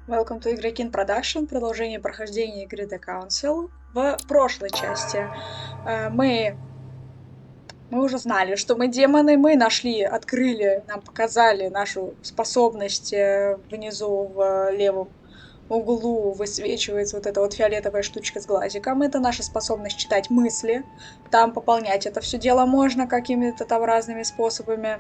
Welcome to игроки in Production, продолжение прохождения игры The Council. В прошлой части мы уже знали, что мы демоны, мы нашли, открыли, нам показали нашу способность. Внизу в левом углу высвечивается вот эта вот фиолетовая штучка с глазиком. Это наша способность читать мысли. Там пополнять это все дело можно какими-то там разными способами.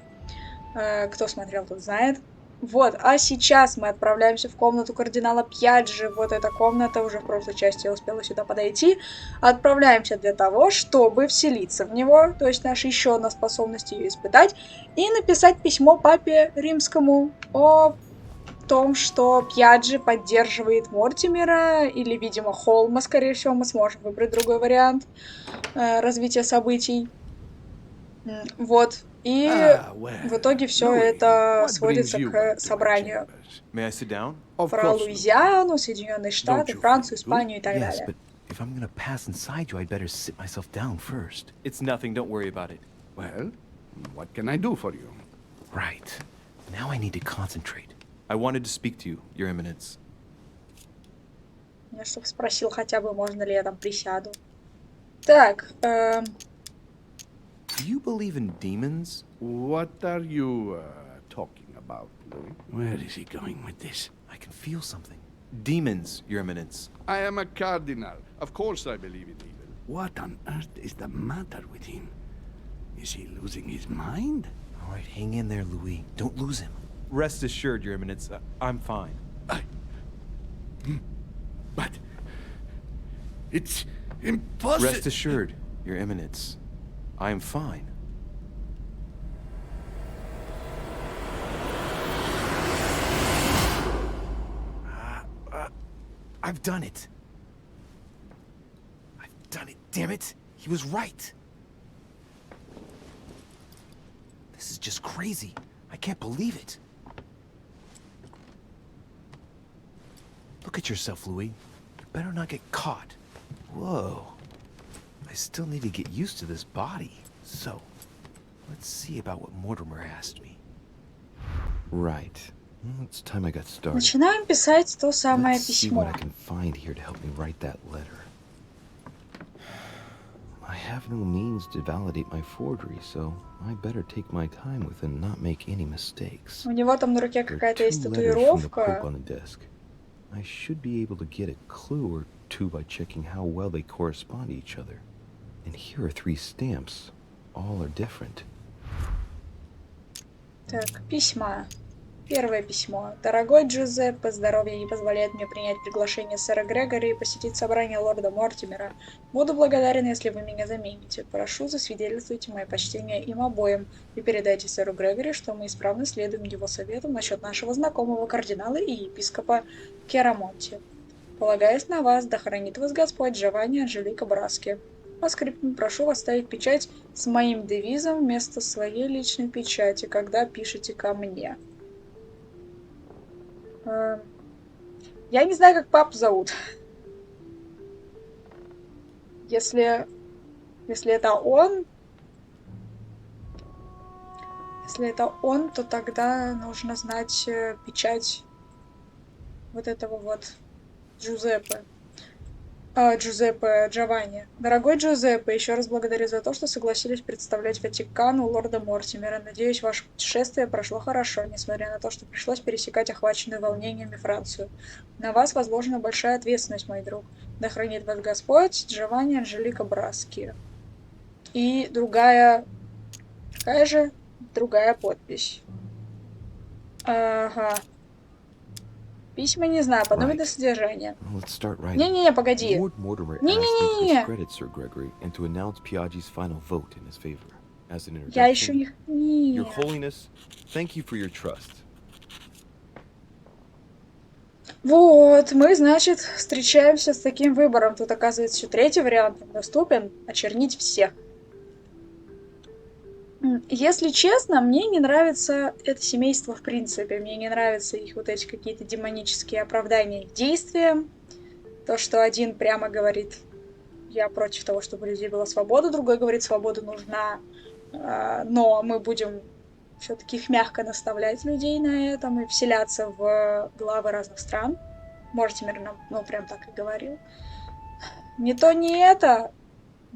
Кто смотрел, тот знает. Вот, а сейчас мы отправляемся в комнату кардинала Пьяджи. Вот эта комната, уже в прошлой части я успела сюда подойти. Отправляемся для того, чтобы вселиться в него, то есть наша еще одна способность ее испытать, и написать письмо папе римскому о том, что Пьяджи поддерживает Мортимера, или, видимо, Холма, скорее всего, мы сможем выбрать другой вариант развития событий. Вот. И в итоге все это сводится к собранию про Луизиану, Соединенные Штаты, Францию, Испанию и так далее. If I'm gonna pass inside you, I'd better sit myself down first. It's nothing, don't worry about it. Well, what can I do for you? Right. Now I need to concentrate. I wanted to speak to you, Your Eminence. Я чтоб спросил хотя бы, можно ли я там присяду. Так, Do you believe in demons? What are you talking about, Louis? Where is he going with this? I can feel something. Demons, Your Eminence. I am a cardinal. Of course I believe in evil. What on earth is the matter with him? Is he losing his mind? All right, hang in there, Louis. Don't lose him. Rest assured, Your Eminence, I'm fine. But it's impossible. Rest assured, Your Eminence, I am fine. I've done it. I've done it, damn it. He was right. This is just crazy. I can't believe it. Look at yourself, Louis. You better not get caught. Whoa. I still need to get used to this body. So, let's see about what Mortimer asked me. Right. Well, it's time I got started. начинаем писать то самое Let's see what письмо. I can find here to help me write that letter. I have no means to validate my forgery, so I better take my time with it and not make any mistakes. У него там на руке There are какая-то two есть letters from the Pope татуировка. on the desk. I should be able to get a clue or two by checking how well they correspond to each other. And here are 3 stamps. All are different. Так, письма. Первое письмо. Дорогой Джузеппе, здоровье не позволяет мне принять приглашение сэра Грегори и посетить собрание лорда Мортимера. Буду благодарен, если вы меня замените. Прошу, засвидетельствуйте мое почтение им обоим и передайте сэру Грегори, что мы исправно следуем его советам насчет нашего знакомого кардинала и епископа Керамонти. Полагаясь на вас, да хранит вас Господь, Джованни Анжелика Браски. По скрипту прошу вас ставить печать с моим девизом вместо своей личной печати, когда пишете ко мне. Я не знаю, как папу зовут. Если это он, то тогда нужно знать печать вот этого вот Джузеппе. Джованни. Дорогой Джузеппе, еще раз благодарю за то, что согласились представлять Ватикану лорда Мортимера. Надеюсь, ваше путешествие прошло хорошо, несмотря на то, что пришлось пересекать охваченную волнениями Францию. На вас возложена большая ответственность, мой друг. Да хранит вас Господь, Джованни Анжелика Браски. И другая подпись. Ага. Письма не знаю, подумай до содержания. Let's start writing. Не-не-не, погоди. Lord Mortimer asked Не-не-не. me to discredit Sir Gregory and to announce Piaggi's final vote in his favor. As an Я еще introduction, не... Your Holiness, thank you for your trust. Вот, мы, значит, встречаемся с таким выбором. Тут, оказывается, еще третий вариант доступен. Очернить всех. Если честно, мне не нравится это семейство в принципе. Мне не нравятся их вот эти какие-то демонические оправдания их действиям. То, что один прямо говорит, я против того, чтобы у людей была свобода, другой говорит, свобода нужна, но мы будем все-таки их мягко наставлять людей на этом и вселяться в главы разных стран. Мортимер нам, ну, прям так и говорил. Не то, не это.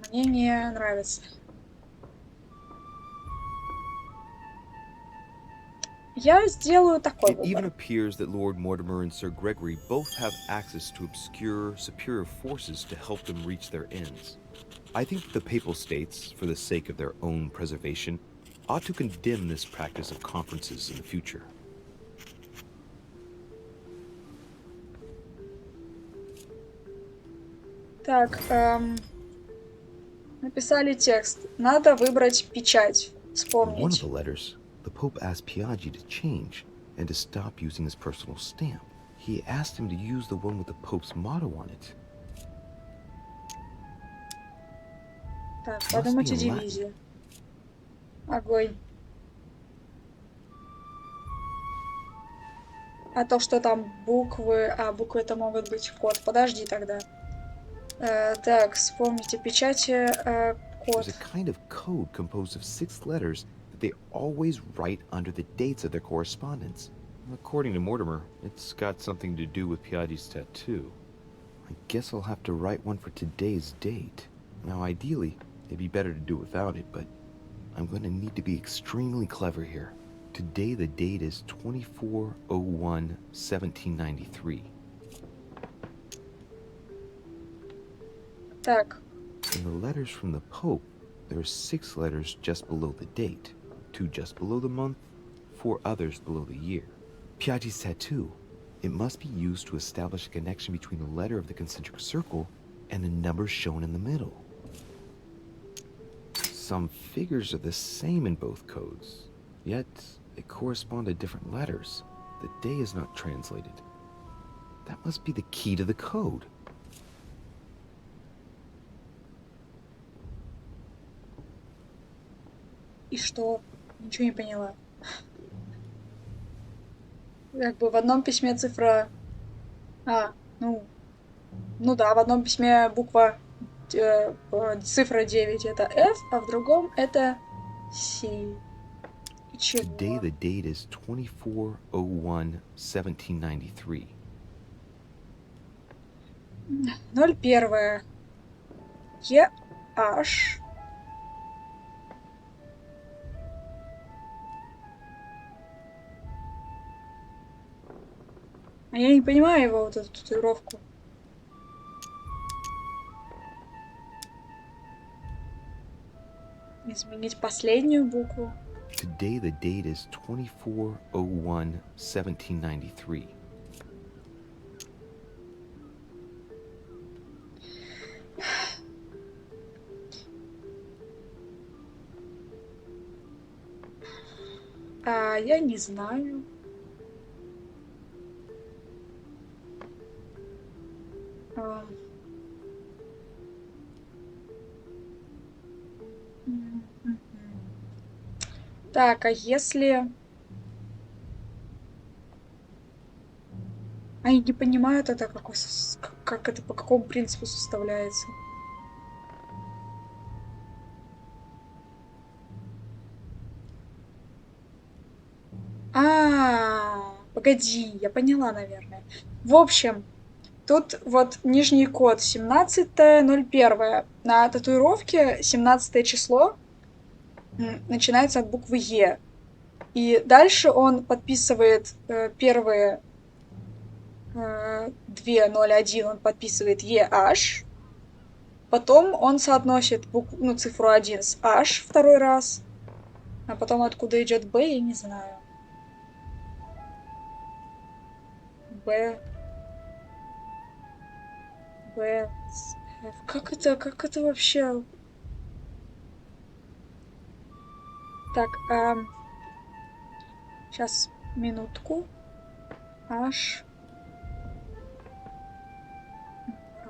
Мне не нравится. Я сделаю такой It even выбор. appears that Lord Mortimer and Sir Gregory both have access to obscure, superior forces to help them reach their ends. I think that the Papal States, for the sake of their own preservation, ought to condemn this practice of conferences in the future. Так, написали текст. Надо выбрать печать. In one of Вспомнить. the letters, the Pope asked Piaggi to change and to stop using his personal stamp. He asked him to use the one with the Pope's motto on it. Так, Must подумать be о in Latin. дивизии. Огонь. А то, что там буквы... А, буквы это могут быть код. Подожди тогда. Так, вспомните печати, код. There's a kind of code composed of 6 letters that they always write under the dates of their correspondence. According to Mortimer, it's got something to do with Piaggi's tattoo. I guess I'll have to write one for today's date. Now, ideally, it'd be better to do without it, but I'm going to need to be extremely clever here. Today, the date is 24/01/1793. Так, In the letters from the Pope, there are 6 letters just below the date, 2 just below the month, 4 others below the year. Piaggi's tattoo. It must be used to establish a connection between the letter of the concentric circle and the numbers shown in the middle. Some figures are the same in both codes, yet they correspond to different letters. The day is not translated. That must be the key to the code. и что? Ничего не поняла. Как бы в одном письме цифра... А, ну да, в одном письме буква... цифра 9 это F, а в другом это C. И чего? Today the date is 24/01/1793. 01. EH. А я не понимаю его вот эту татуировку. Изменить последнюю букву. Today the date is 24/01/1793. А я не знаю. А. Мгм. Так, а если... Они не понимают это, как это, по какому принципу составляется. Погоди, я поняла, наверное. В общем, тут вот нижний код 17.01. На татуировке 17 число начинается от буквы Е. И дальше он подписывает первые 2.01, он подписывает EH. Потом он соотносит цифру 1 с H второй раз. А потом откуда идет B, я не знаю. Б, F. Как это вообще? Так, сейчас, минутку. H.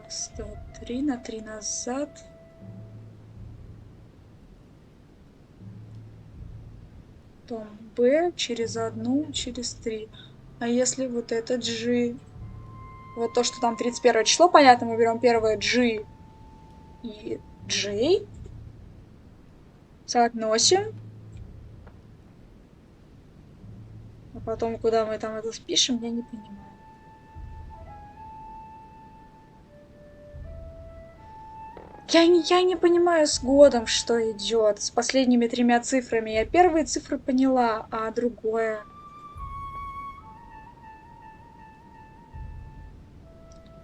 Раз, два, три, на 3 назад. Потом B через 1, через 3. А если вот это G? Вот то, что там 31 число, понятно, мы берем первое G и J. Соотносим. А потом, куда мы там это спишем, я не понимаю. Я не понимаю с годом, что идет, с последними 3 цифрами. Я первые цифры поняла, а другое...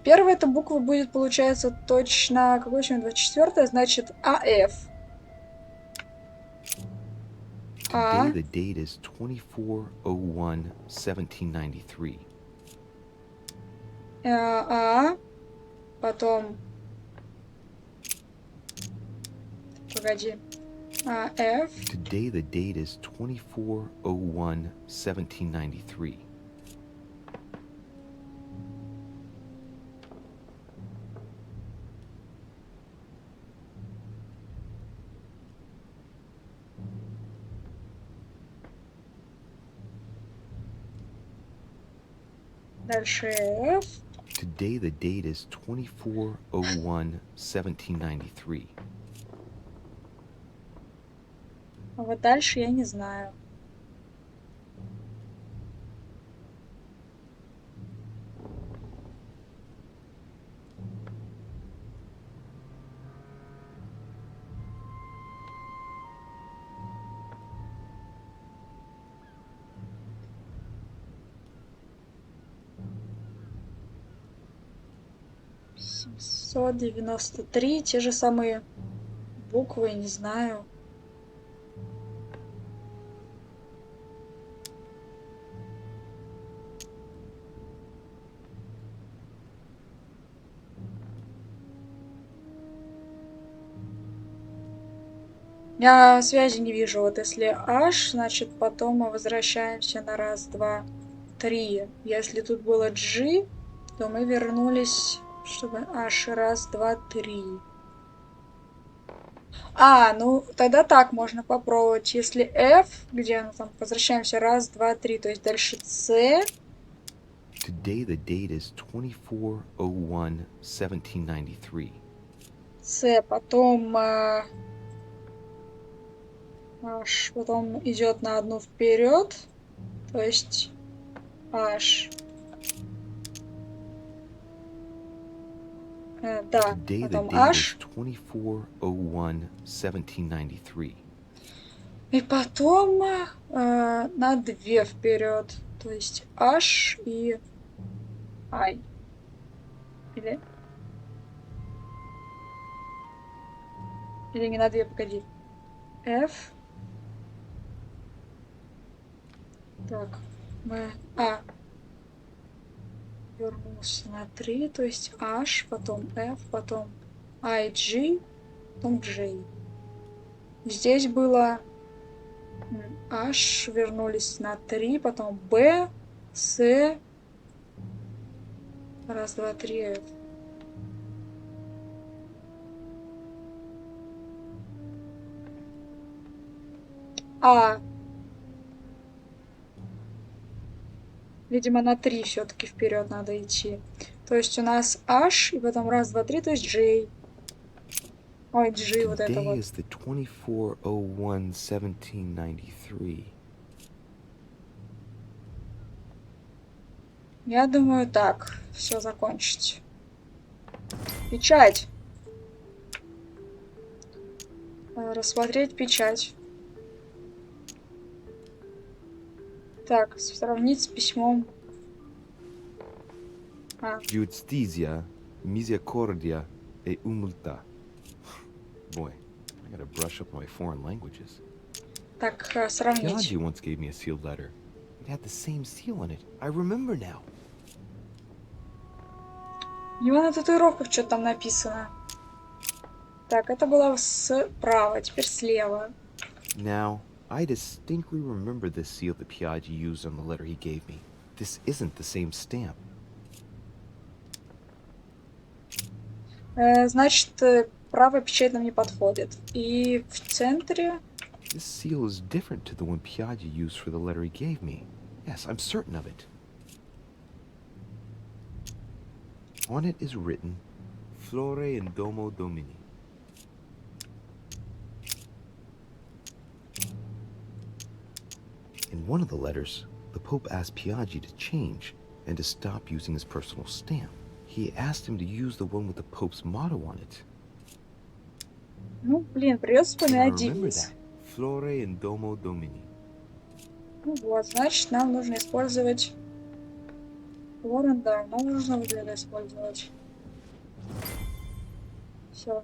Первая эта буква будет, получается, точно... Какой еще 24-я? Значит, АФ. Today the date is 24/01/1793. Потом... Погоди. АФ. Today the date is 24/01/1793. Дальше F. Today the date is 24/01/1793. А вот дальше я не знаю. $793, те же самые буквы, не знаю. Я связи не вижу. Вот если H, значит потом мы возвращаемся на раз, два, три. Если тут было G, то мы вернулись, чтобы H раз, два, три. Ну тогда так можно попробовать. Если F, где оно там, возвращаемся раз, два, три, то есть дальше C. Today the date is 24/01/1793. C, потом H, потом идет на одну вперед, то есть H. Да, Today the потом date H. is 24/01/1793. И потом на 2 вперед, то есть H и I. Или не на 2, погоди. F. Так, мы... вернулся на 3, то есть H, потом F, потом I, G, потом J. Здесь было H, вернулись на 3, потом B, C, раз, два, три, F. Видимо, на 3 все-таки вперед надо идти. То есть у нас H, и потом раз, два, три, то есть J. Ой, G, вот это Today вот. is the 24/01/1793. Я думаю, так, все закончить. Печать. Рассмотреть печать. Так, сравнить с письмом. Giustizia, misericordia e humiltà. Boy, I gotta brush up on my foreign languages. Так, сравнить. Piaggi once gave me a sealed letter. It had the same seal on it. I remember now. У него на татуировках что-то там написано. Так, это было справа, теперь слева. Now, I distinctly remember this seal that Piaggi used on the letter he gave me. This isn't the same stamp. Значит, правая печать нам не подходит. И в центре... This seal is different to the one Piaggi used for the letter he gave me. Yes, I'm certain of it. On it is written, Flore in Domo Domini. In one of the letters, the Pope asked Piaggi to change and to stop using his personal stamp. He asked him to use the one with the Pope's motto on it. Ну, блин, придется вспоминать Remember девиз. that. Flore in domo domini. Ну вот, значит, нам нужно использовать ворон, да, нам нужно вот это использовать. Все.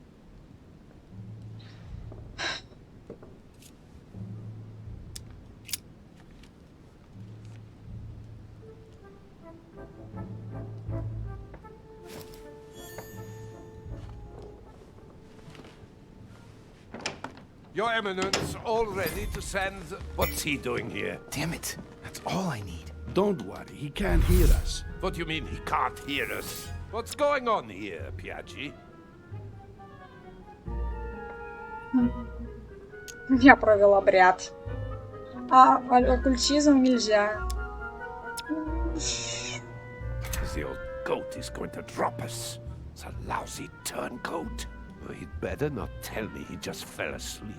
Your Eminence, all ready to send... What's he doing here? Damn it. That's all I need. Don't worry, he can't hear us. What do you mean he can't hear us? What's going on here, Piaggi? Я провел обряд. А оккультизм нельзя. The old goat is going to drop us. The lousy turncoat. Well, he'd better not tell me he just fell asleep.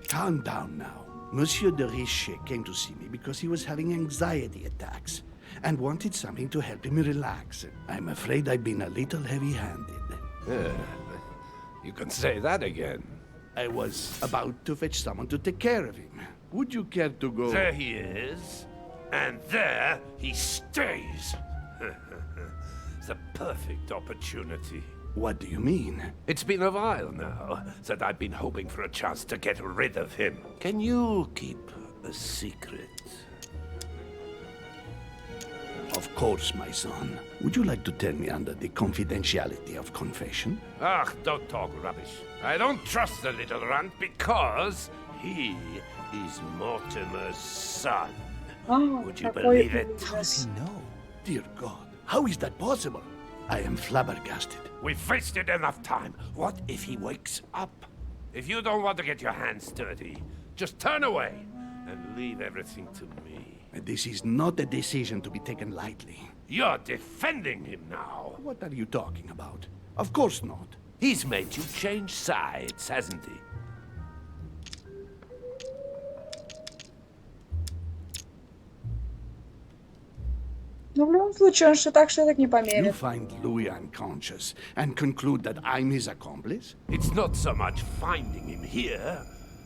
Calm down now. Monsieur de Richet came to see me because he was having anxiety attacks and wanted something to help him relax. I'm afraid I've been a little heavy-handed. You can say that again. I was about to fetch someone to take care of him. Would you care to go? There he is. And there he stays. The perfect opportunity. What do you mean? It's been a while now that I've been hoping for a chance to get rid of him. Can you keep a secret? Of course, my son. Would you like to tell me under the confidentiality of confession? Ah, don't talk rubbish. I don't trust the little runt because he is Mortimer's son. Would you believe it? How does he know? Dear God, how is that possible? I am flabbergasted. We've wasted enough time. What if he wakes up? If you don't want to get your hands dirty, just turn away and leave everything to me. This is not a decision to be taken lightly. You're defending him now. What are you talking about? Of course not. He's made you change sides, hasn't he? Ну, в любом случае, он что так не You померит. find Louis unconscious and conclude that I'm his accomplice? It's not so much finding him here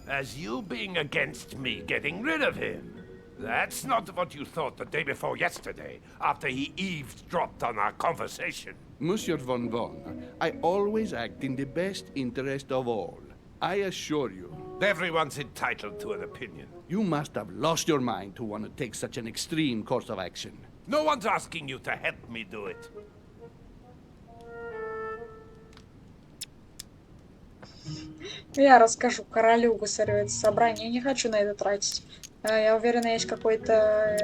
as you being against me getting rid of him. That's not what you thought the day before yesterday, after he eavesdropped on our conversation. Monsieur von Von, I always act in the best interest of all. I assure you. Everyone's entitled to an opinion. You must have lost your mind to want to take such an extreme course of action. No one's asking you to help me do it. Я расскажу королю государю это собрание. Я не хочу на это тратить. Я уверена, есть какой-то...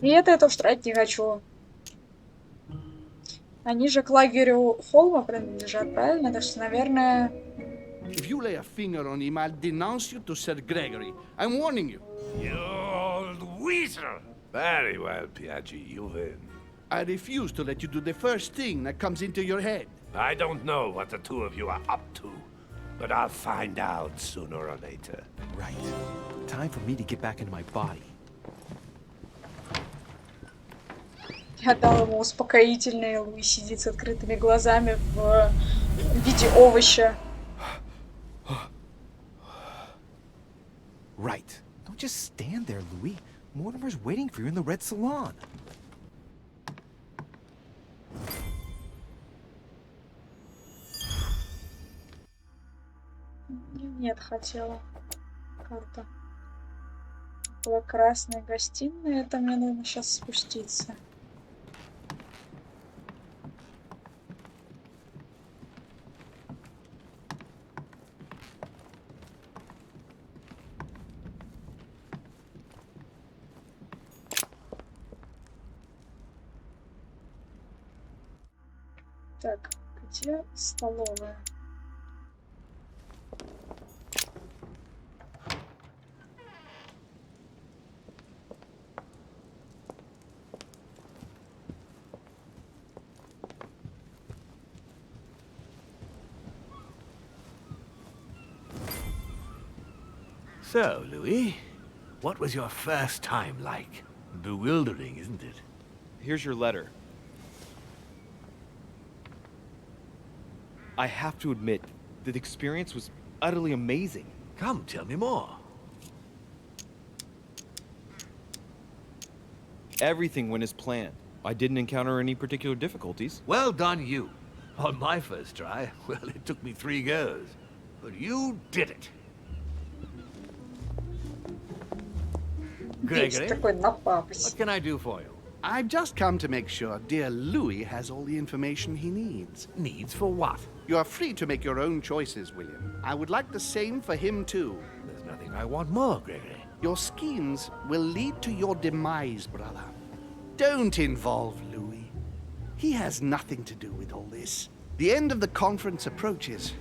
И это я тоже тратить не хочу. Они же к лагерю Холма принадлежат, правильно? Так что, наверное... If you lay a finger on him, I'll denounce you to Sir Gregory. I'm warning you. You old weasel! Very well, Piaggi, you win. I refuse to let you do the first thing that comes into your head. I don't know what the two of you are up to, but I'll find out sooner or later. Right. Time for me to get back into my body. Я дал ему успокоительное, Луи сидит с открытыми глазами в виде овоща. Right. Don't just stand there, Louis. Mortimer's waiting for you in the red salon. Нет, хотела. Карта. Была красная гостиная. Это мне нужно сейчас спуститься. Так, где столовая? So, Louis, what was your first time like? Bewildering, isn't it? Here's your letter. I have to admit that the experience was utterly amazing. Come, tell me more. Everything went as planned. I didn't encounter any particular difficulties. Well done, you. On my first try, well, it took me 3 goes. But you did it. Весь Gregory, такой на папочке. what can I do for you? I've just come to make sure dear Louis has all the information he needs. Needs for what? You are free to make your own choices, William. I would like the same for him, too. There's nothing I want more, Gregory. Your schemes will lead to your demise, brother. Don't involve Louis. He has nothing to do with all this. The end of the conference approaches,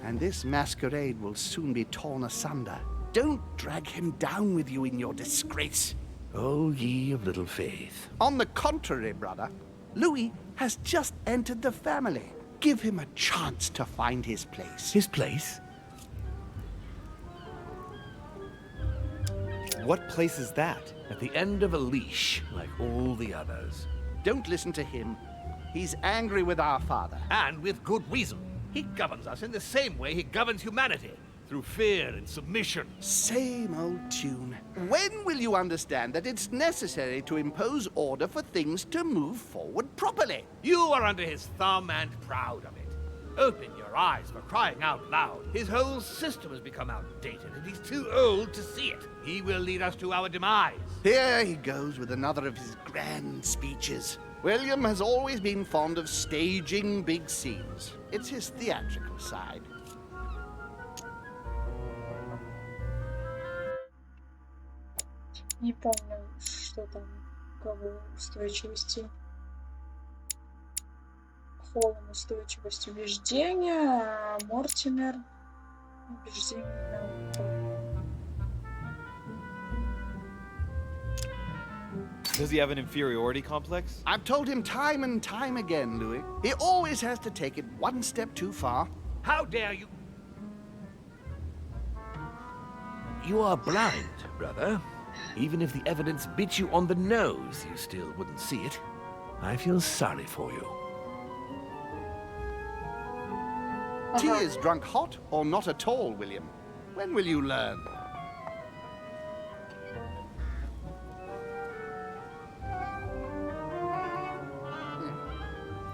and this masquerade will soon be torn asunder. Don't drag him down with you in your disgrace. Oh, ye of little faith. On the contrary, brother, Louis has just entered the family. Give him a chance to find his place. His place? What place is that? At the end of a leash, like all the others. Don't listen to him. He's angry with our father. And with good reason. He governs us in the same way he governs humanity. Through fear and submission. Same old tune. When will you understand that it's necessary to impose order for things to move forward properly? You are under his thumb and proud of it. Open your eyes, for crying out loud. His whole system has become outdated, and he's too old to see it. He will lead us to our demise. Here he goes with another of his grand speeches. William has always been fond of staging big scenes. It's his theatrical side. Не помню, что там, у кого устойчивости. Холм устойчивость убеждения, а Мортимер убеждение. Does he have an inferiority complex? I've told him time and time again, Louis. He always has to take it one step too far. How dare you? You are blind, brother. Even if the evidence bit you on the nose, you still wouldn't see it. I feel sorry for you. Tea is drunk hot or not at all, William. When will you learn?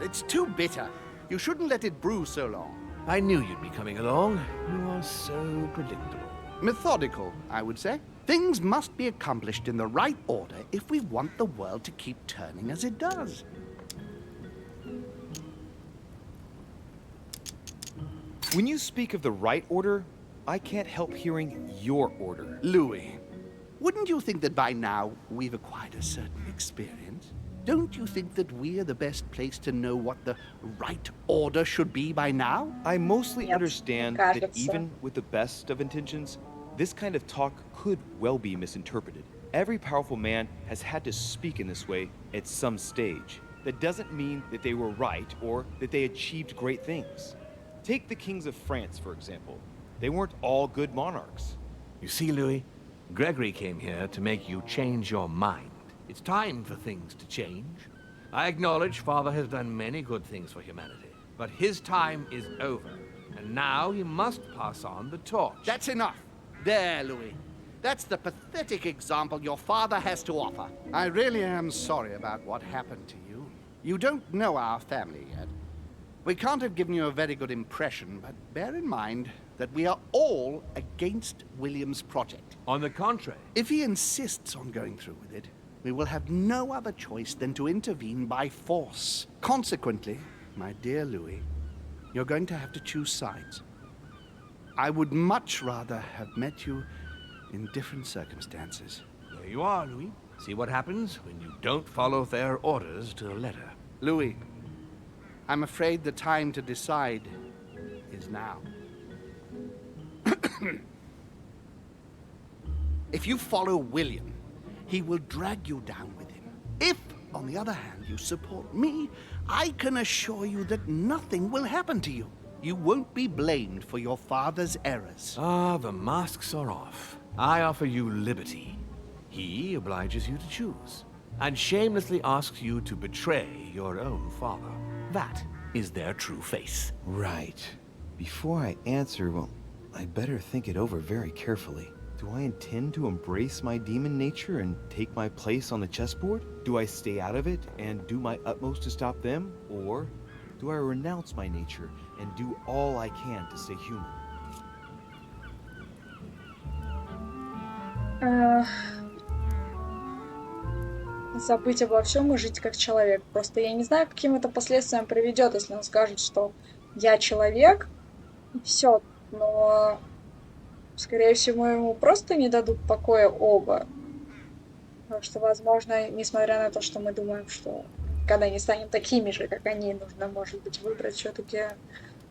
It's too bitter. You shouldn't let it brew so long. I knew you'd be coming along. You are so predictable. Methodical, I would say. Things must be accomplished in the right order if we want the world to keep turning as it does. When you speak of the right order, I can't help hearing your order. Louis, wouldn't you think that by now we've acquired a certain experience? Don't you think that we are the best place to know what the right order should be by now? I mostly Yep, understand that кажется. even with the best of intentions, this kind of talk could well be misinterpreted. Every powerful man has had to speak in this way at some stage. That doesn't mean that they were right or that they achieved great things. Take the kings of France, for example. They weren't all good monarchs. You see, Louis, Gregory came here to make you change your mind. It's time for things to change. I acknowledge Father has done many good things for humanity, but his time is over, and now he must pass on the torch. That's enough. There, Louis. That's the pathetic example your father has to offer. I really am sorry about what happened to you. You don't know our family yet. We can't have given you a very good impression, but bear in mind that we are all against William's project. On the contrary, If he insists on going through with it, we will have no other choice than to intervene by force. Consequently, my dear Louis, you're going to have to choose sides. I would much rather have met you in different circumstances. there you are, Louis. See what happens when you don't follow their orders to the letter. Louis, I'm afraid the time to decide is now. If you follow William, he will drag you down with him. If, on the other hand, you support me, I can assure you that nothing will happen to you. You won't be blamed for your father's errors. Ah, the masks are off. I offer you liberty. He obliges you to choose, and shamelessly asks you to betray your own father. That is their true face. Right. Before I answer, well, I better think it over very carefully. Do I intend to embrace my demon nature and take my place on the chessboard? Do I stay out of it and do my utmost to stop them? Or do I renounce my nature and do all I can to stay human? Забыть обо всем и жить как человек. Просто я не знаю, к каким это последствиям приведет, если он скажет, что я человек, и все. Но, скорее всего, ему просто не дадут покоя оба. Потому что, возможно, несмотря на то, что мы думаем, что когда не станем такими же, как они, нужно, может быть, выбрать все-таки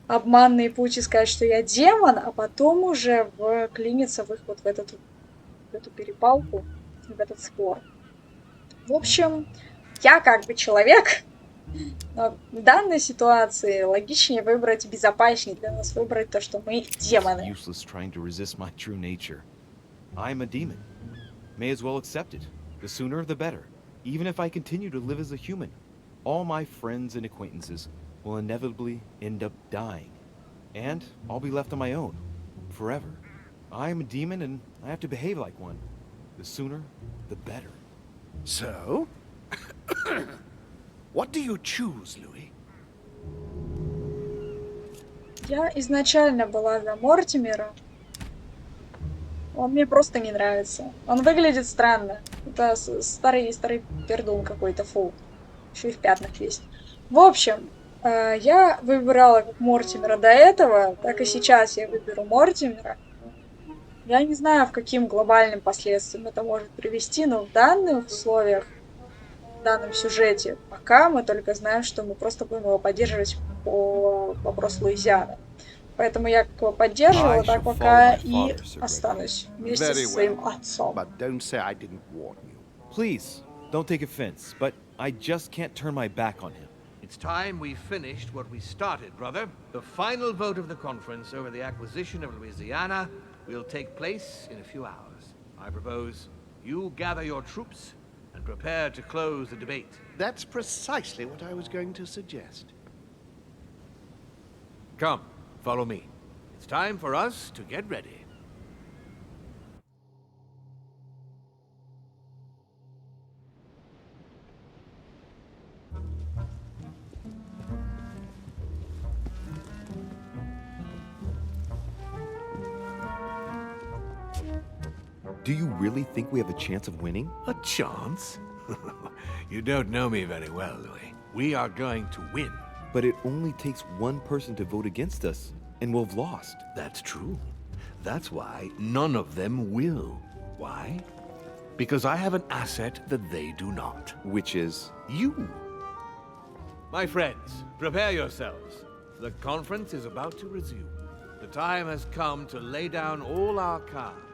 обманный путь и сказать, что я демон, а потом уже вклиниться в их вот в эту перепалку, в этот спор. В общем, я как бы человек, но в данной ситуации логичнее выбрать, безопаснее для нас выбрать то, что мы демоны. Useless trying to resist my true nature. I'm a demon. May as well accept it. The sooner the better. Even if I continue to live as a human, all my friends and acquaintances will inevitably end up dying. And I'll be left on my own. Forever. I'm a demon and I have to behave like one. The sooner, the better. So? What do you choose, Louis? Я изначально была за Мортимера. Он мне просто не нравится. Он выглядит странно. Это старый пердун какой-то, фу. Еще и в пятнах есть. В общем, я выбирала как Мортимера до этого, так и сейчас я выберу Мортимера. Я не знаю, в каким глобальным последствиям это может привести, но в данных условиях, в данном сюжете, пока мы только знаем, что мы просто будем его поддерживать по вопросу Луизианы. Поэтому я как его поддерживала, так пока и останусь вместе со своим отцом. But don't say I didn't warn you. Please, don't take offense, but I just can't turn my back on him. It's time we finished what we started, brother. The final vote of the conference over the acquisition of Louisiana will take place in a few hours. I propose you gather your troops and prepare to close the debate. That's precisely what I was going to suggest. Come, follow me. It's time for us to get ready. Do you really think we have a chance of winning? A chance? You don't know me very well, Louis. We are going to win. But it only takes one person to vote against us, and we'll have lost. That's true. That's why none of them will. Why? Because I have an asset that they do not. Which is? You. My friends, prepare yourselves. The conference is about to resume. The time has come to lay down all our cards.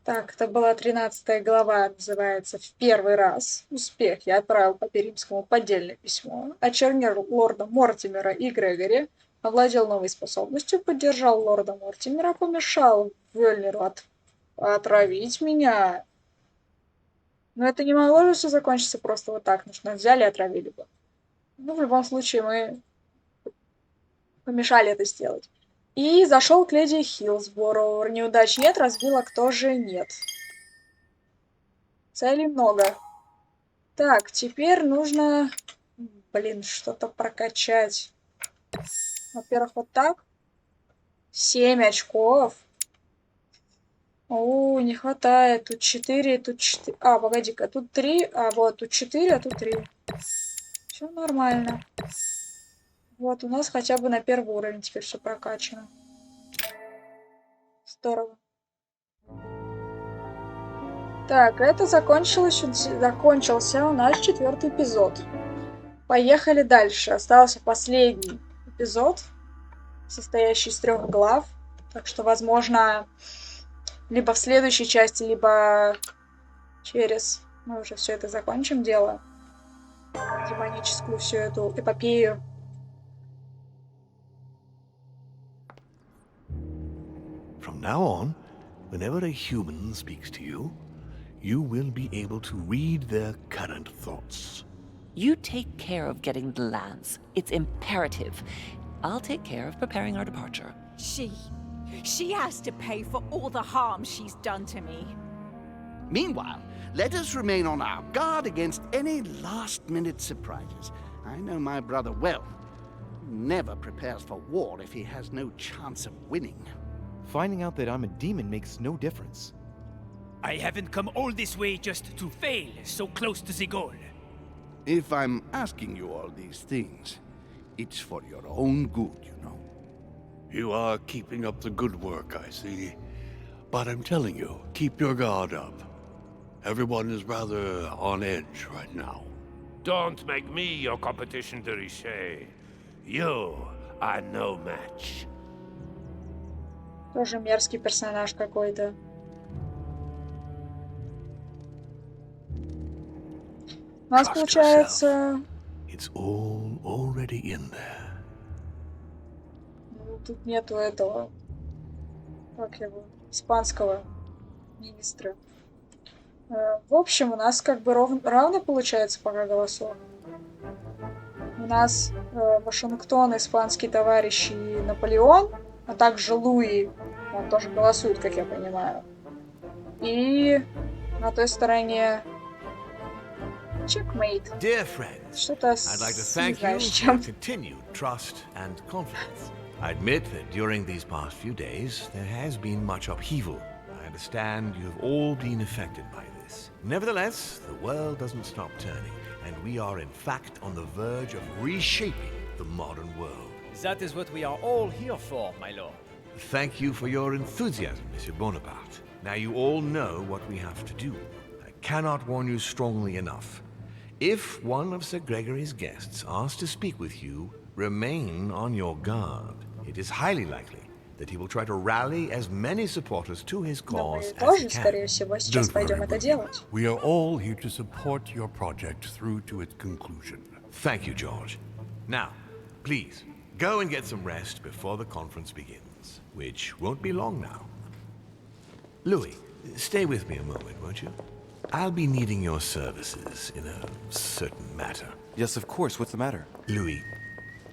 Так, это была 13 глава, называется «В первый раз. Успех». Я отправил по Перимскому поддельное письмо. Очернил лорда Мортимера и Грегори, овладел новой способностью, поддержал лорда Мортимера, помешал Вёльниру отравить меня. Но это не могло же все закончиться просто вот так. Нужно взяли и отравили бы. Ну, в любом случае, мы помешали это сделать. И зашел к леди Хилсборо. Неудач нет, разбила, кто же нет. Целей много. Так, теперь нужно, блин, что-то прокачать. Во-первых, вот так. 7 очков. О, не хватает. Тут 4, тут 4. А, погоди-ка, тут 3. А, вот, тут 4, а тут 3. Все нормально. Вот, у нас хотя бы на первый уровень теперь все прокачано. Здорово. Так, это закончился у нас 4-й эпизод. Поехали дальше. Остался последний эпизод, состоящий из 3 глав. Так что, возможно, либо в следующей части, либо через... Мы уже все это закончим дело. Демоническую всю эту эпопею. From now on, whenever a human speaks to you, you will be able to read their current thoughts. You take care of getting the lands. It's imperative. I'll take care of preparing our departure. She has to pay for all the harm she's done to me. Meanwhile, let us remain on our guard against any last-minute surprises. I know my brother well. He never prepares for war if he has no chance of winning. Finding out that I'm a demon makes no difference. I haven't come all this way just to fail so close to the goal. If I'm asking you all these things, it's for your own good, you know. You are keeping up the good work, I see. But I'm telling you, keep your guard up. Everyone is rather on edge right now. Don't make me your competition, Derishe. You are no match. Тоже мерзкий персонаж какой-то. У нас получается... It's all already in there. Ну, тут нету этого... Как его? Испанского министра. В общем, у нас как бы равно получается пока голосов. У нас Вашингтон, испанский товарищ и Наполеон, а также Луи, он тоже голосует, как я понимаю. И на той стороне checkmate. Dear friends, Что-то I'd like to thank you for your continued trust and confidence. I admit that during these past few days, there has been much upheaval. I understand you have all been affected by this. Nevertheless, the world doesn't stop turning, and we are in fact on the verge of reshaping the modern world. That is what we are all here for, my lord. Thank you for your enthusiasm, Monsieur Bonaparte. Now you all know what we have to do. I cannot warn you strongly enough. If one of Sir Gregory's guests asks to speak with you, remain on your guard. It is highly likely that he will try to rally as many supporters to his cause as he can. Сейчас пойдем это делать. We are all here to support your project through to its conclusion. Thank you, George. Now, please, go and get some rest before the conference begins, which won't be long now. Louis, stay with me a moment, won't you? I'll be needing your services in a certain matter. Yes, of course. What's the matter? Louis,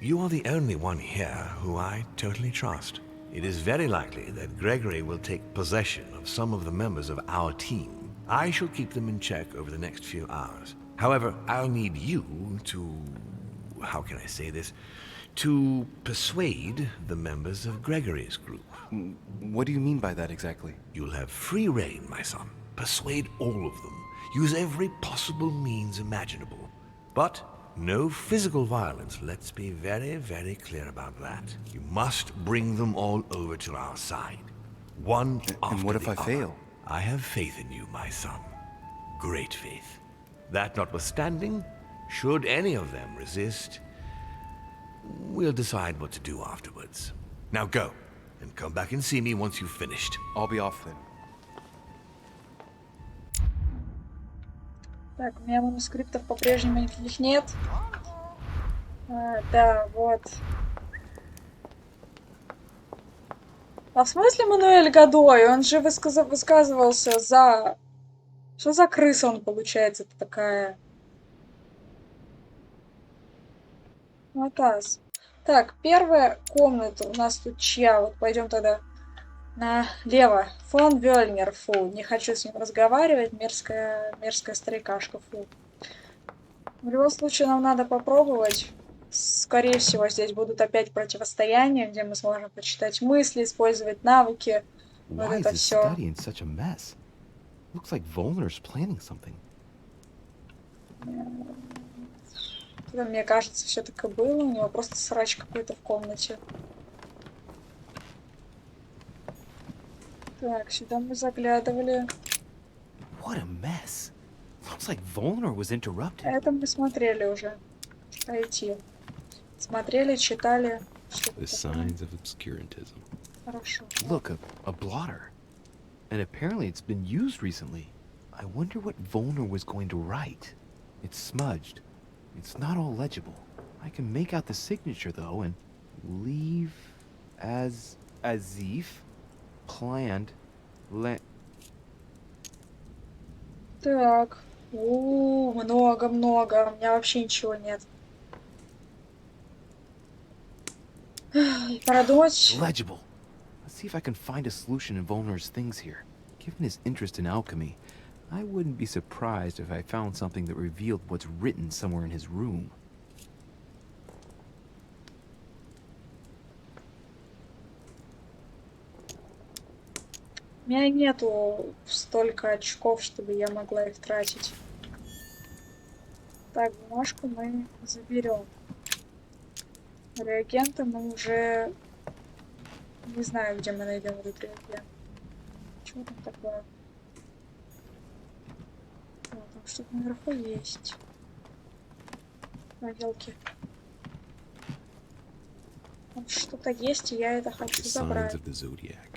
you are the only one here who I totally trust. It is very likely that Gregory will take possession of some of the members of our team. I shall keep them in check over the next few hours. However, I'll need you to... how can I say this? To persuade the members of Gregory's group. What do you mean by that exactly? You'll have free rein, my son. Persuade all of them. Use every possible means imaginable. But no physical violence, let's be very, very clear about that. You must bring them all over to our side. One after the other. And what if I fail? I have faith in you, my son. Great faith. That notwithstanding, should any of them resist, we'll decide what to do afterwards. Now go, and come back and see me once you've finished. I'll be off then. Так, у меня манускриптов по-прежнему никаких нет. Да, вот. А в смысле Мануэль Годой? Он же высказывался за... Что за крыса он, получается, такая? Матас. Так, первая комната у нас тут чья? Вот пойдем тогда налево. Фон Вёльнер, фу. Не хочу с ним разговаривать. Мерзкая старикашка, фу. В любом случае, нам надо попробовать. Скорее всего, здесь будут опять противостояния, где мы сможем почитать мысли, использовать навыки. Вот Why is это this все. study in such a mess? Looks like Volner's planning something. Мне кажется, все так и было. У него просто срач какой-то в комнате. Так, сюда мы заглядывали. What a mess. Looks like Volner was interrupted. Это мы смотрели уже. IT. Смотрели, читали. The signs of obscurantism. Хорошо. Look, a blotter. And apparently it's been used recently. I wonder what Volner was going to write. It's smudged. It's not all legible. I can make out the signature though and leave as if planned. Так, Много-много. У меня вообще ничего нет. Пора думать. Legible. Let's see if I can find a solution in Volner's things here. Given his interest in alchemy, I wouldn't be surprised if I found something that revealed what's written somewhere in his room. У меня нету столько очков, чтобы я могла их тратить. Так, бумажку мы заберем. Реагенты мы уже... Не знаю, где мы найдем этот реагент. Что там такое? О, там что-то наверху есть. Елки. Там что-то есть, и я это хочу The signs забрать. of the zodiac.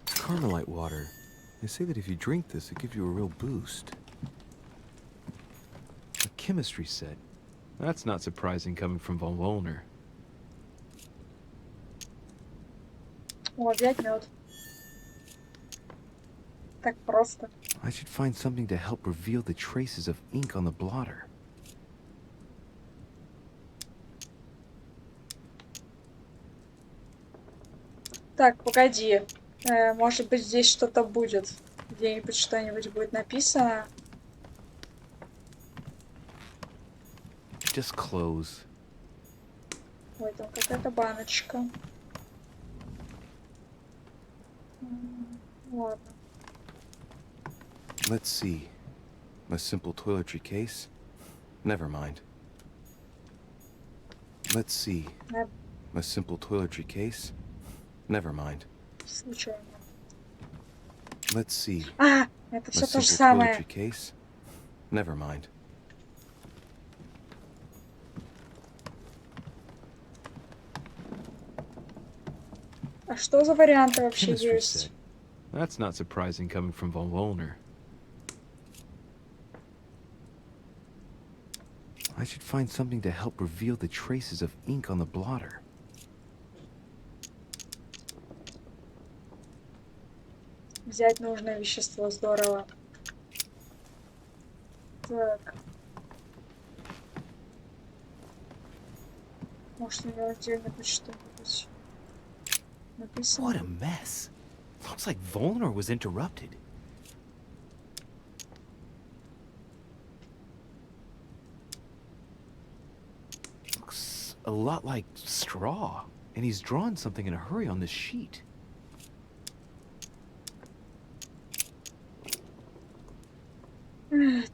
Carmelite water. They say that if you drink this, it gives you a real boost. A chemistry set. That's not surprising coming from von Volner. О, опять мед. Так просто. I should find something to help reveal the traces of ink on the blotter. Так, погоди. Может быть, здесь что-то будет. Где-нибудь что-нибудь будет написано. Just close. Ой, там какая-то баночка. Ладно. Let's see. A simple toiletry case? Never mind. Let's see. A simple toiletry case? Never mind. Случайно. Let's see. А, это A все то же simple самое. toiletry case? Never mind. А что за варианты вообще Chemistry есть? set. That's not surprising coming from von Volner. I should find something to help reveal the traces of ink on the blotter. Взять нужное вещество, здорово. Так. Может, у него отдельно будет что-нибудь написано? What a mess. Looks like Volner was interrupted. Looks a lot like straw, and he's drawn something in a hurry on this sheet.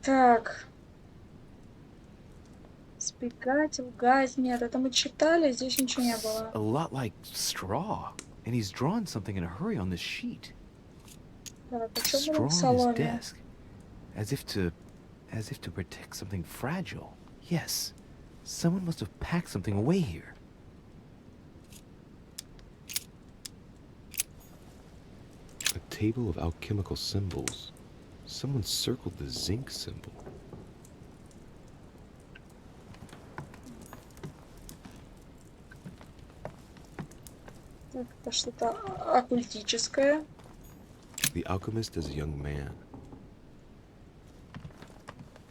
Так. Спекать, лгать. Нет, это мы читали, здесь ничего не было. A lot like straw, and he's drawn something in a hurry on this sheet. Так, а что Straw было в on his салоне? desk, as if to protect something fragile. Yes, someone must have packed something away here. A table of alchemical symbols. Someone circled the zinc symbol. Так, это что-то оккультическое. The alchemist is a young man.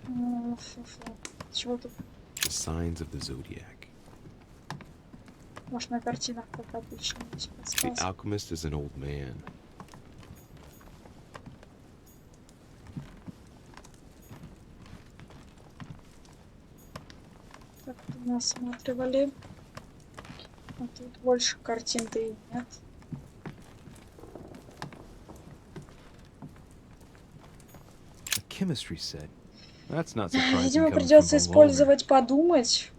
Фу-фу. Чего тут? The signs of the zodiac. Может, на картинах, как обычно, есть The подсказки. alchemist is an old man. Так, тут мы осматривали. А тут больше картин-то и нет. A chemistry set. That's not surprising Видимо, coming from придется von Volner. использовать подумать.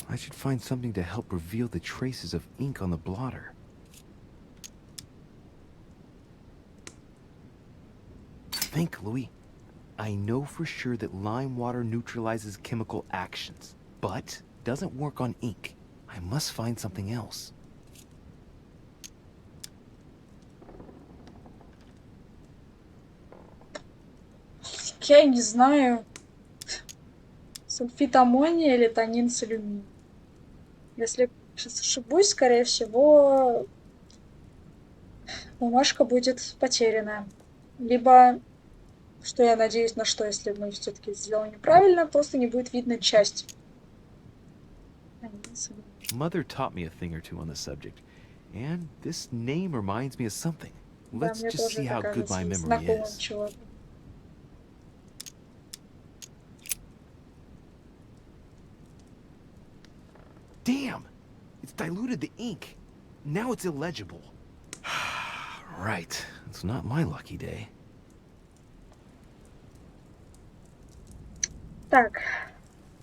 I should find something to help reveal the traces of ink on the blotter. Think, Louis. I know for sure that lime water neutralizes chemical actions, but doesn't work on ink. I must find something else. Я не знаю. Сульфид аммония или тонин с алюминием. Если сейчас ошибусь, скорее всего, бумажка будет потеряна. Либо Что я надеюсь, на что, если мы все-таки сделаем неправильно, просто не будет видно часть. Mother taught me a thing or two on the subject, and this name reminds me of something. Да, Let's мне just тоже see это how good my кажется memory знакомым is. чего-то. Damn! It's diluted the ink. Now it's illegible. Right. It's not my lucky day. Так,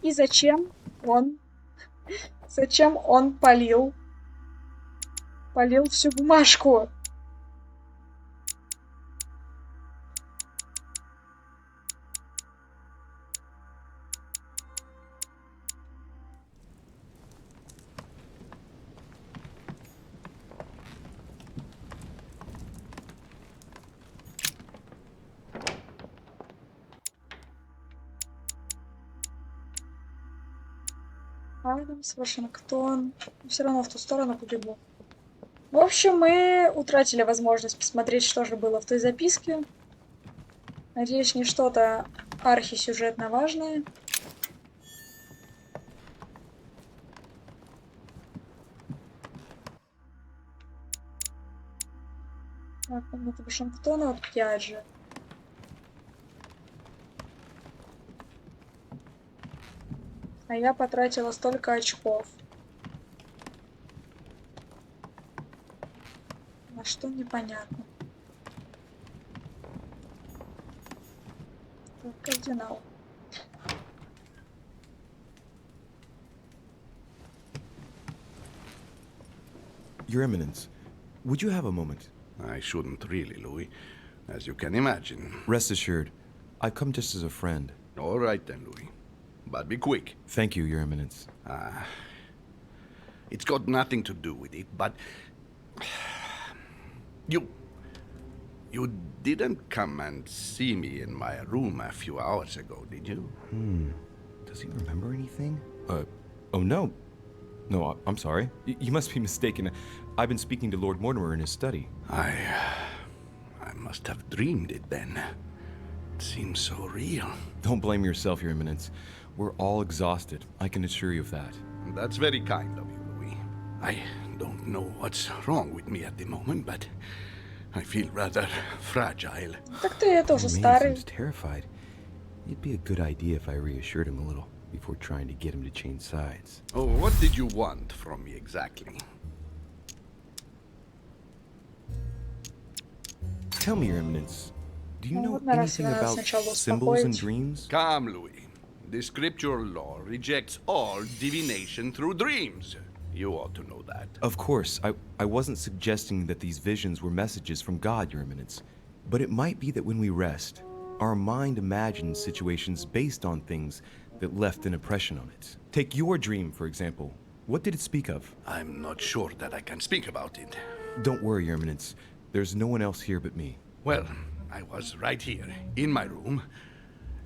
и зачем он полил всю бумажку? Адамс, Вашингтон. Все равно в ту сторону побегу. В общем, мы утратили возможность посмотреть, что же было в той записке. Надеюсь, не что-то архисюжетно важное. Так, комната Вашингтона, вот опять же. А я потратила столько очков. На что непонятно. Так, кардинал. Your Eminence, would you have a moment? I shouldn't really, Louis, as you can imagine. Rest assured, I've come just as a friend. All right then, Louis. But be quick. Thank you, Your Eminence. It's got nothing to do with it, but... You didn't come and see me in my room a few hours ago, did you? Does he remember anything? Oh no. No, I'm sorry. You must be mistaken. I've been speaking to Lord Mortimer in his study. I must have dreamed it then. It seems so real. Don't blame yourself, Your Eminence. We're all exhausted. I can assure you of that. That's very kind of you, Louis. I don't know what's wrong with me at the moment, but I feel rather fragile. Так ты тоже Your man старый. seems terrified. It'd be a good idea if I reassured him a little before trying to get him to change sides. Oh, what did you want from me exactly? Tell me, Your Eminence, do you know ладно, раз anything надо about сначала symbols and успокоить. dreams? Come, Louis. The scriptural law rejects all divination through dreams. You ought to know that. Of course, I wasn't suggesting that these visions were messages from God, Your Eminence. But it might be that when we rest, our mind imagines situations based on things that left an impression on it. Take your dream, for example. What did it speak of? I'm not sure that I can speak about it. Don't worry, Your Eminence. There's no one else here but me. Well, I was right here, in my room,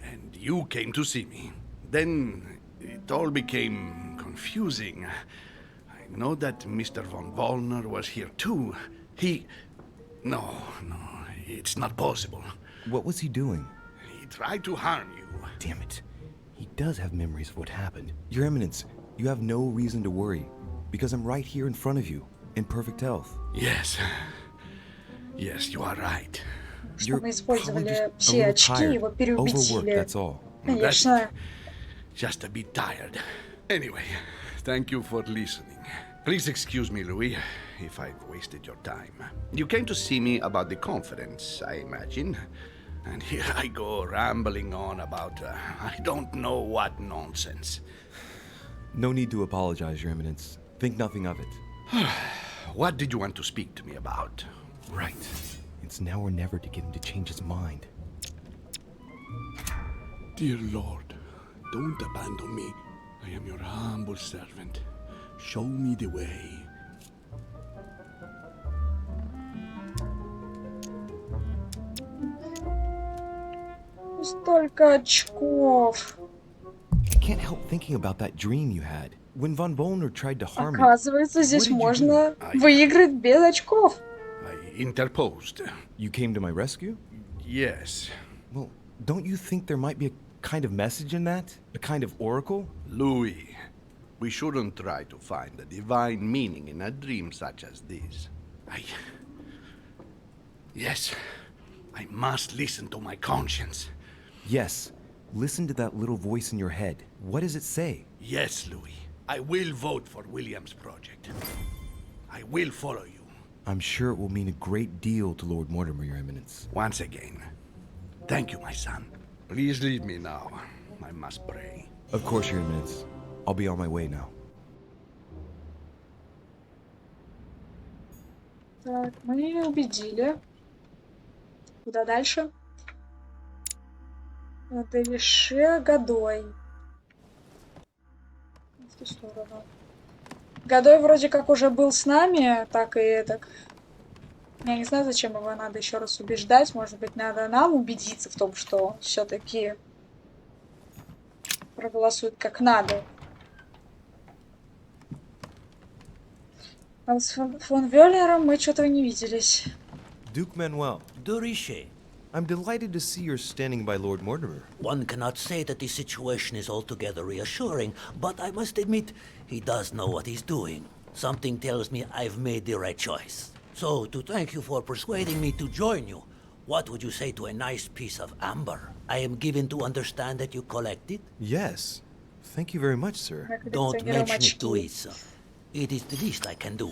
and you came to see me. Then it all became confusing. I know that Mr. von Wollner was here too. No, it's not possible. What was he doing? He tried to harm you. Damn it. He does have memories of what happened. Your Eminence, you have no reason to worry, because I'm right here in front of you, in perfect health. Yes, you are right. Что мы использовали a все little очки, tired, его overworked, переубедили. that's all. Конечно. Just a bit tired. Anyway, thank you for listening. Please excuse me, Louis, if I've wasted your time. You came to see me about the conference, I imagine. And here I go rambling on about I don't know what nonsense. No need to apologize, Your Eminence. Think nothing of it. What did you want to speak to me about? Right. It's now or never to get him to change his mind. Dear Lord, don't abandon me. I am your humble servant. Show me the way. Столько очков. I can't help thinking about that dream you had. When von Wollner tried to harm you, Оказывается, здесь did you можно выиграть без очков. I interposed. you came to my rescue? Yes. Well, don't you think there might be a kind of message in that? A kind of oracle? Louis, we shouldn't try to find a divine meaning in a dream such as this. Yes, I must listen to my conscience. Yes. Listen to that little voice in your head. What does it say? Yes, Louis. I will vote for William's project. I will follow you. I'm sure it will mean a great deal to Lord Mortimer, Your Eminence. Once again, thank you, my son. Please leave me now. I must pray. Of course, Your Eminence. I'll be on my way now. Так, мы ее убедили. Куда дальше? Напиши годой. В ту сторону. Годой вроде как уже был с нами, так и так. Я не знаю, зачем его надо еще раз убеждать. Может быть, надо нам убедиться в том, что он все-таки проголосует как надо. А с фон Веллером мы что-то не виделись. Duke Manuel, Durishe, I'm delighted to see you're standing by Lord Mortimer. one cannot say that the situation is altogether reassuring, but I must admit, he does know what he's doing. Something tells me I've made the right choice. So, to thank you for persuading me to join you, what would you say to a nice piece of amber? I am given to understand that you collect it? Yes. Thank you very much, sir. Don't mention it to Isa. It is the least I can do.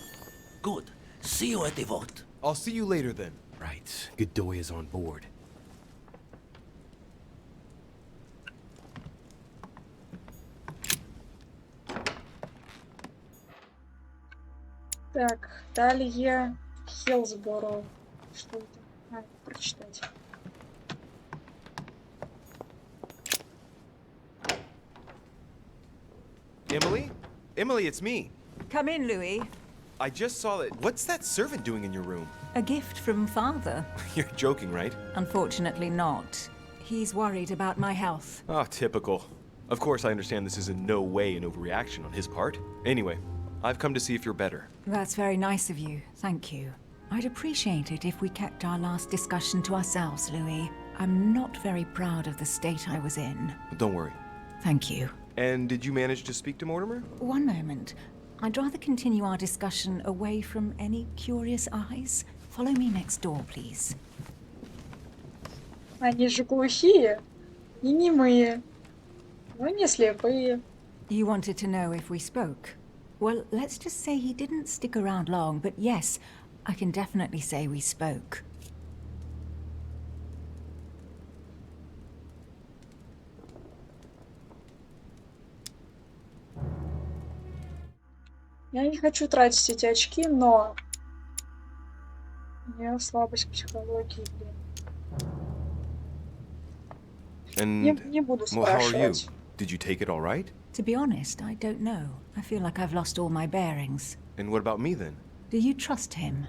Good. See you at the vote. I'll see you later then. Right. Godoy is on board. Так, далее Хиллсборо. Что это? А, прочитать. Emily? Emily, it's me. Come in, Louis. I just saw it. What's that servant doing in your room? A gift from father. You're joking, right? Unfortunately not. He's worried about my health. Oh, typical. Of course, I understand this is in no way an overreaction on his part. Anyway, I've come to see if you're better. That's very nice of you. Thank you. I'd appreciate it if we kept our last discussion to ourselves, Louis. I'm not very proud of the state I was in. Don't worry. Thank you. And did you manage to speak to Mortimer? One moment. I'd rather continue our discussion away from any curious eyes. Follow me next door, please. Они же глухие и немые, но не слепые. You wanted to know if we spoke? Well, let's just say he didn't stick around long, but yes, I can definitely say we spoke. Я не хочу тратить эти очки, но у меня слабость психологии, блин. And Не буду well, how are you? спрашивать. Did you take it all right? To be honest, I don't know. I feel like I've lost all my bearings. And what about me then? Do you trust him?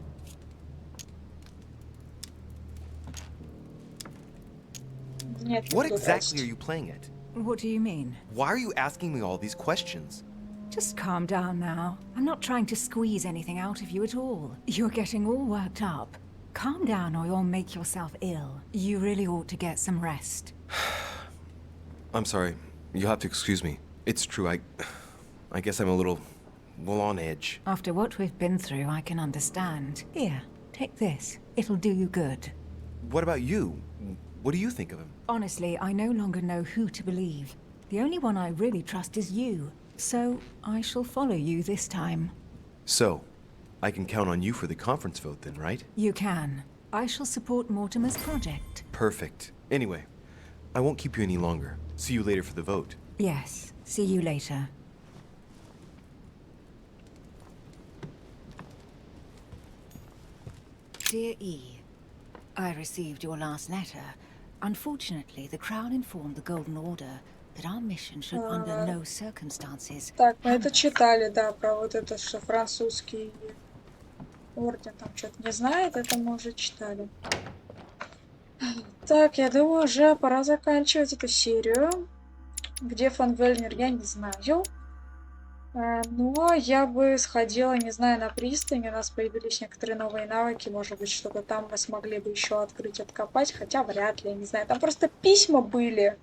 Нет, не What буду exactly are тратить. you playing at? What do you mean? Why are you asking me all these questions? Just calm down now. I'm not trying to squeeze anything out of you at all. You're getting all worked up. Calm down or you'll make yourself ill. You really ought to get some rest. I'm sorry. You'll have to excuse me. It's true, I guess I'm a little, well, on edge. After what we've been through, I can understand. Here, take this. It'll do you good. What about you? What do you think of him? Honestly, I no longer know who to believe. The only one I really trust is you. So, I shall follow you this time. So, I can count on you for the conference vote then, right? You can. I shall support Mortimer's project. Perfect. Anyway, I won't keep you any longer. See you later for the vote. Yes. See you later. Dear E, I received your last letter. Unfortunately, the Crown informed the Golden Order that our mission should under no circumstances... Так, мы это читали, да, про вот это, что французский орден там что-то не знает, это мы уже читали. Так, я думаю, уже пора заканчивать эту серию. Где фон Вельнер, я не знаю. Но я бы сходила, не знаю, на пристань. У нас появились некоторые новые навыки. Может быть, что-то там мы смогли бы еще открыть, откопать. Хотя вряд ли, не знаю. Там просто письма были.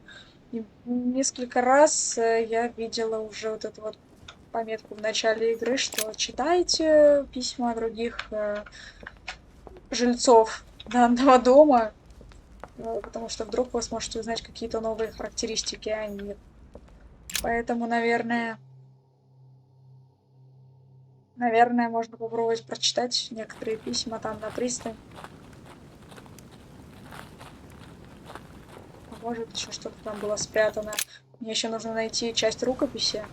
И несколько раз я видела уже вот эту вот пометку в начале игры, что читайте письма других жильцов данного дома. Потому что вдруг вы сможете узнать какие-то новые характеристики о них. Поэтому, наверное, можно попробовать прочитать некоторые письма там на пристань. А может, еще что-то там было спрятано. Мне еще нужно найти часть рукописи.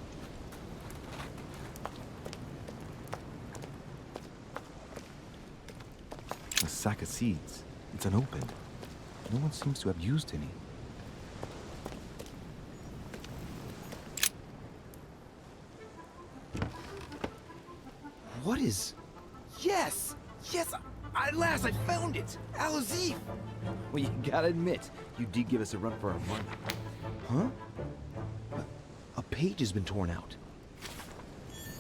A sack of seeds. It's unopened. No one seems to have used any. What is... Yes! Yes! At last I found it! Alazif! Well, you gotta admit, you did give us a run for our money. Huh? A page has been torn out.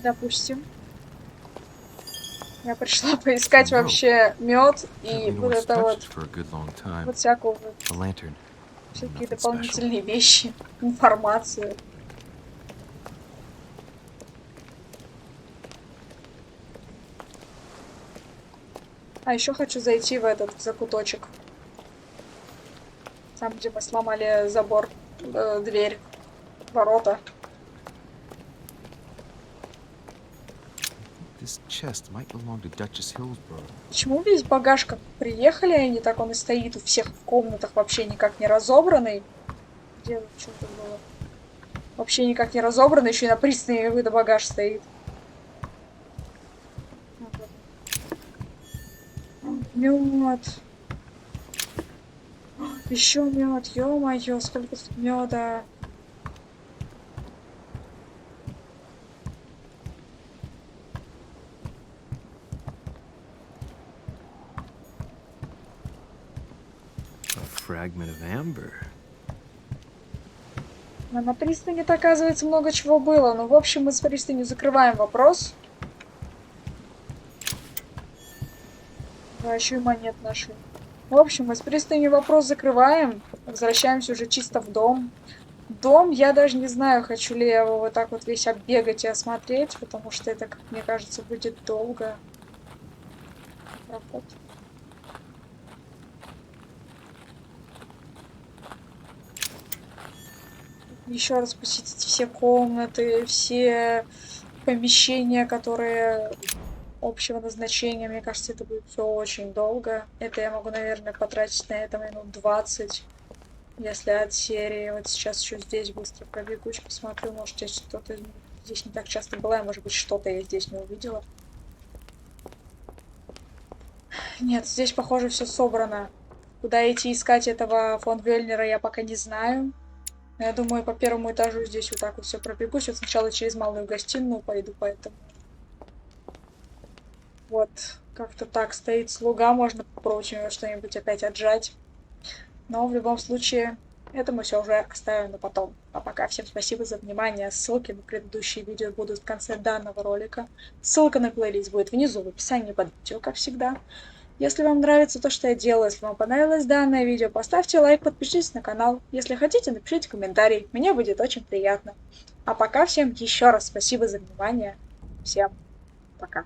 Допустим. Я пришла поискать вообще мед и вот это вот всякую вот, всякие дополнительные вещи, информацию. А еще хочу зайти в этот закуточек. Там, где мы сломали забор, дверь, ворота. Почему весь багаж, как приехали они, так он и стоит у всех в комнатах, вообще никак не разобранный? Где что-то было? Вообще никак не разобранный, еще и на пристани какой-то багаж стоит. Мед. Еще мед, ё-моё, сколько тут меда. Fragment of amber. На пристани-то, оказывается, много чего было. Ну, в общем, мы с пристани закрываем вопрос. Да, еще и монет нашли. В общем, мы с пристани вопрос закрываем. Возвращаемся уже чисто в дом. Дом, я даже не знаю, хочу ли я его вот так вот весь оббегать и осмотреть, потому что это, как мне кажется, будет долго. Проход. Еще раз посетить все комнаты, все помещения, которые общего назначения. Мне кажется, это будет все очень долго. Это я могу, наверное, потратить на это минут 20, если от серии. Вот сейчас еще здесь быстро пробегусь, посмотрю, может, здесь что-то здесь не так часто была, может быть, что-то я здесь не увидела. Нет, здесь, похоже, все собрано. Куда идти искать этого фон Вельнера, я пока не знаю. Я думаю, по первому этажу здесь вот так вот все пробегусь. Вот сначала через малую гостиную пойду, поэтому... Вот, как-то так стоит слуга, можно попробовать у него что-нибудь опять отжать. Но в любом случае, это мы все уже оставим на потом. А пока всем спасибо за внимание. Ссылки на предыдущие видео будут в конце данного ролика. Ссылка на плейлист будет внизу в описании под видео, как всегда. Если вам нравится то, что я делаю, если вам понравилось данное видео, поставьте лайк, подпишитесь на канал. Если хотите, напишите комментарий, мне будет очень приятно. А пока всем еще раз спасибо за внимание. Всем пока.